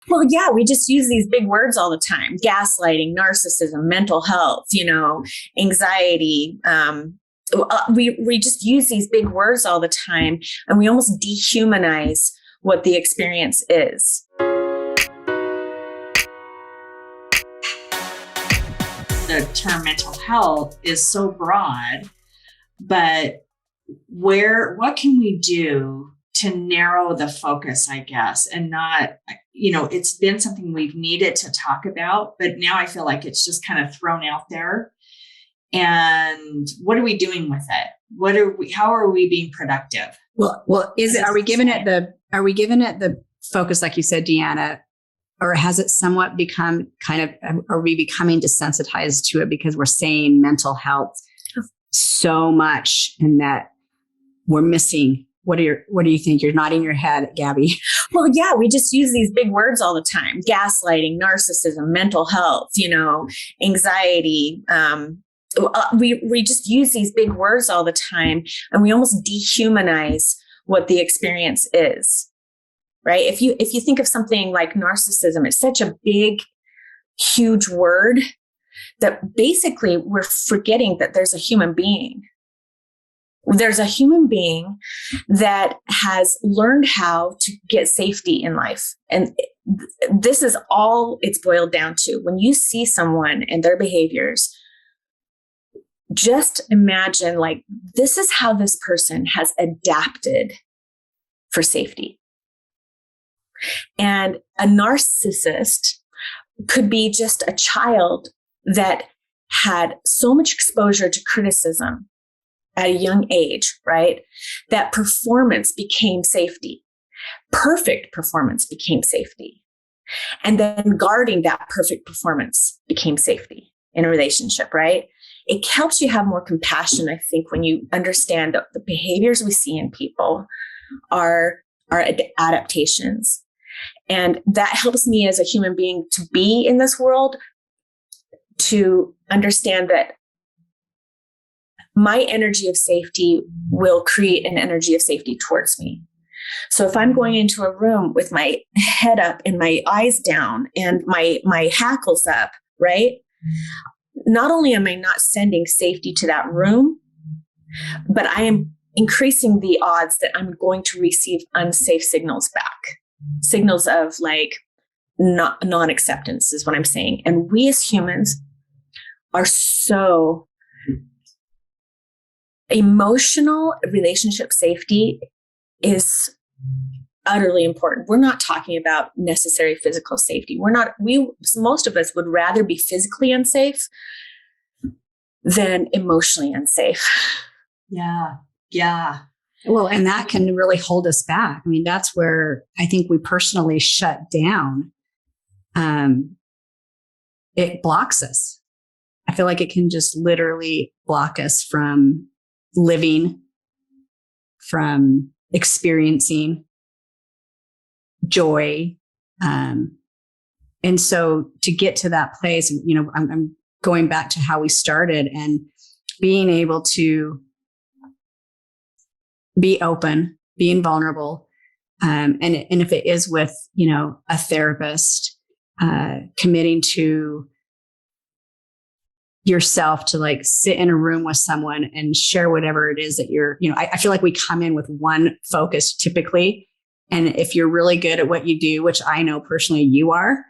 Well, yeah, we just use these big words all the time: gaslighting, narcissism, mental health, anxiety. We just use these big words all the time, and we almost dehumanize what the experience is. The term mental health is so broad, but what can we do to narrow the focus, I guess, and not, it's been something we've needed to talk about, but now I feel like it's just kind of thrown out there. And what are we doing with it? How are we being productive? Well, are we giving it the focus, like you said, Deanna, or has it somewhat become are we becoming desensitized to it because we're saying mental health so much and that we're missing? What do you think? You're nodding your head, Gabby. Well, yeah, we just use these big words all the time: gaslighting, narcissism, mental health, anxiety. We just use these big words all the time, and we almost dehumanize what the experience is. Right? If you think of something like narcissism, it's such a big, huge word that basically we're forgetting that there's a human being. There's a human being that has learned how to get safety in life. And this is all it's boiled down to. When you see someone and their behaviors, just imagine, like, this is how this person has adapted for safety. And a narcissist could be just a child that had so much exposure to criticism at a young age, right? That performance became safety. Perfect performance became safety. And then guarding that perfect performance became safety in a relationship, right? It helps you have more compassion, I think, when you understand that the behaviors we see in people are adaptations. And that helps me as a human being to be in this world, to understand that my energy of safety will create an energy of safety towards me. So if I'm going into a room with my head up and my eyes down and my hackles up, right? Not only am I not sending safety to that room, but I am increasing the odds that I'm going to receive unsafe signals back. Signals of like non-acceptance is what I'm saying. And we as humans are so emotional. Relationship safety is utterly important. We're not talking about necessary physical safety. Most of us would rather be physically unsafe than emotionally unsafe. Yeah. Yeah. Well, and that can really hold us back. I mean, that's where I think we personally shut down. It blocks us. I feel like it can just literally block us from living, from experiencing joy. And so to get to that place, I'm going back to how we started and being able to be open, being vulnerable. And if it is with, a therapist, committing to yourself to like sit in a room with someone and share whatever it is that I feel like we come in with one focus typically. And if you're really good at what you do, which I know personally you are,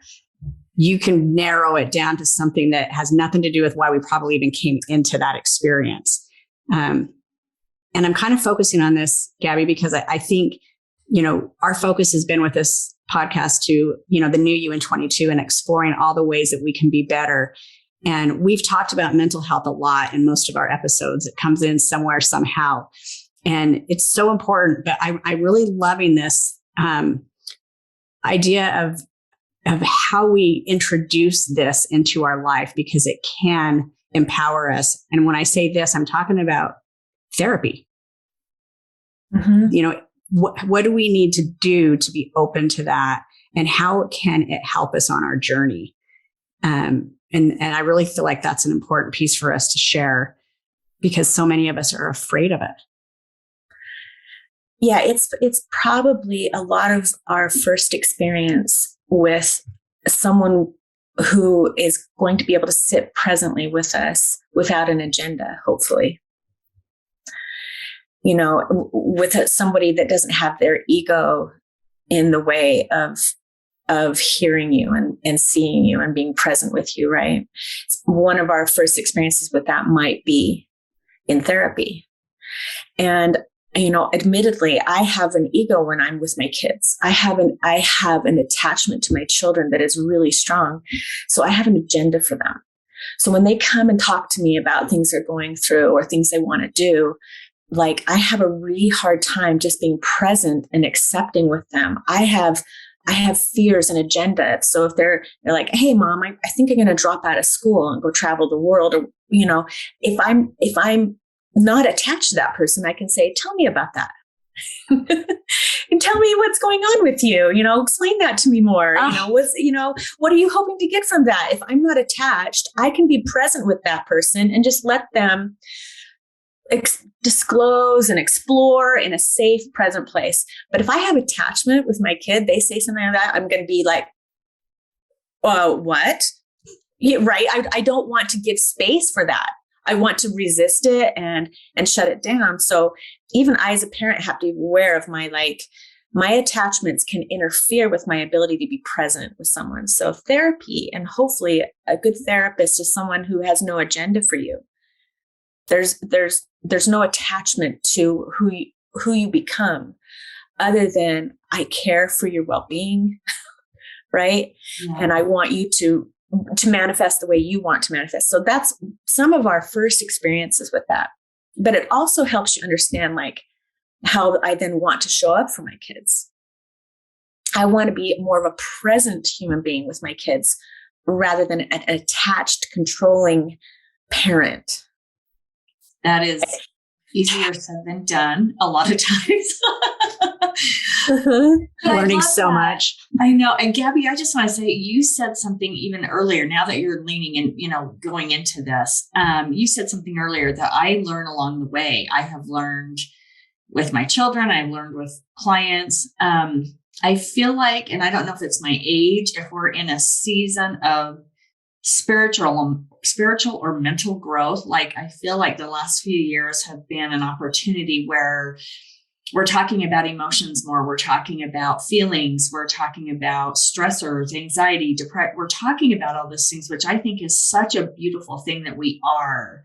you can narrow it down to something that has nothing to do with why we probably even came into that experience. And I'm kind of focusing on this, Gabby, because I think, our focus has been with this podcast to, the new you in 22 and exploring all the ways that we can be better. And we've talked about mental health a lot in most of our episodes. It comes in somewhere, somehow. And it's so important, but I'm really loving this idea of how we introduce this into our life, because it can empower us. And when I say this, I'm talking about therapy. Mm-hmm. What do we need to do to be open to that? And how can it help us on our journey? And I really feel like that's an important piece for us to share, because so many of us are afraid of it. Yeah, it's probably a lot of our first experience with someone who is going to be able to sit presently with us without an agenda, hopefully. You know, with somebody that doesn't have their ego in the way of hearing you and seeing you and being present with you, right? One of our first experiences with that might be in therapy. And, you know, admittedly, I have an ego when I'm with my kids. I have an attachment to my children that is really strong. So I have an agenda for them. So when they come and talk to me about things they're going through or things they want to do, like, I have a really hard time just being present and accepting with them. I have fears and agendas. So if they're like, hey, Mom, I think I'm going to drop out of school and go travel the world. Or, you know, if I'm not attached to that person, I can say, tell me about that. And tell me what's going on with you. You know, explain that to me more. What are you hoping to get from that? If I'm not attached, I can be present with that person and just let them disclose and explore in a safe, present place. But if I have attachment with my kid, they say something like that, I'm going to be like, what? Yeah, right. I don't want to give space for that. I want to resist it and shut it down. So even I, as a parent, have to be aware of my attachments can interfere with my ability to be present with someone. So therapy, and hopefully a good therapist, is someone who has no agenda for you. There's no attachment to who you become, other than I care for your well-being, right? Yeah. And I want you to manifest the way you want to manifest. So that's some of our first experiences with that. But it also helps you understand, like, how I then want to show up for my kids. I want to be more of a present human being with my kids rather than an attached, controlling parent. That is easier said than done a lot of times. Learning so much. I know. And Gabby, I just want to say, you said something even earlier, now that you're leaning in, you know, going into this, you said something earlier that I learn along the way. I have learned with my children. I've learned with clients. I feel like, and I don't know if it's my age, if we're in a season of spiritual or mental growth, like, I feel like the last few years have been an opportunity where we're talking about emotions more. We're talking about feelings. We're talking about stressors, anxiety, depression. We're talking about all those things, which I think is such a beautiful thing that we are.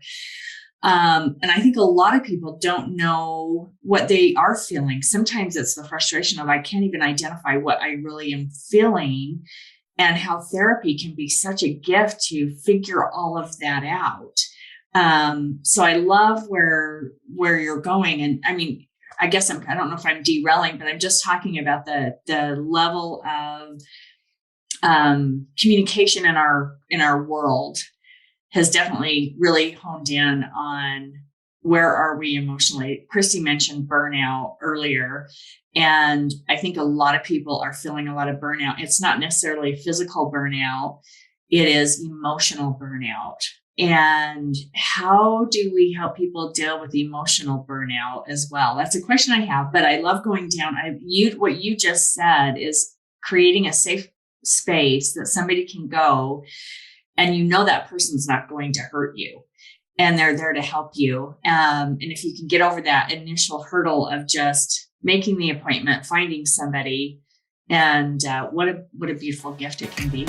And I think a lot of people don't know what they are feeling. Sometimes it's the frustration of, I can't even identify what I really am feeling, and how therapy can be such a gift to figure all of that out. So I love where you're going. And I mean, I guess I don't know if I'm derailing, but I'm just talking about the level of communication in our world has definitely really honed in on where are we emotionally. Christy mentioned burnout earlier, and I think a lot of people are feeling a lot of burnout. It's not necessarily physical burnout, it is emotional burnout. And how do we help people deal with emotional burnout as well? That's a question I have, but I love going down. What you just said is creating a safe space that somebody can go, and you know that person's not going to hurt you, and they're there to help you. And if you can get over that initial hurdle of just making the appointment, finding somebody, and what a beautiful gift it can be.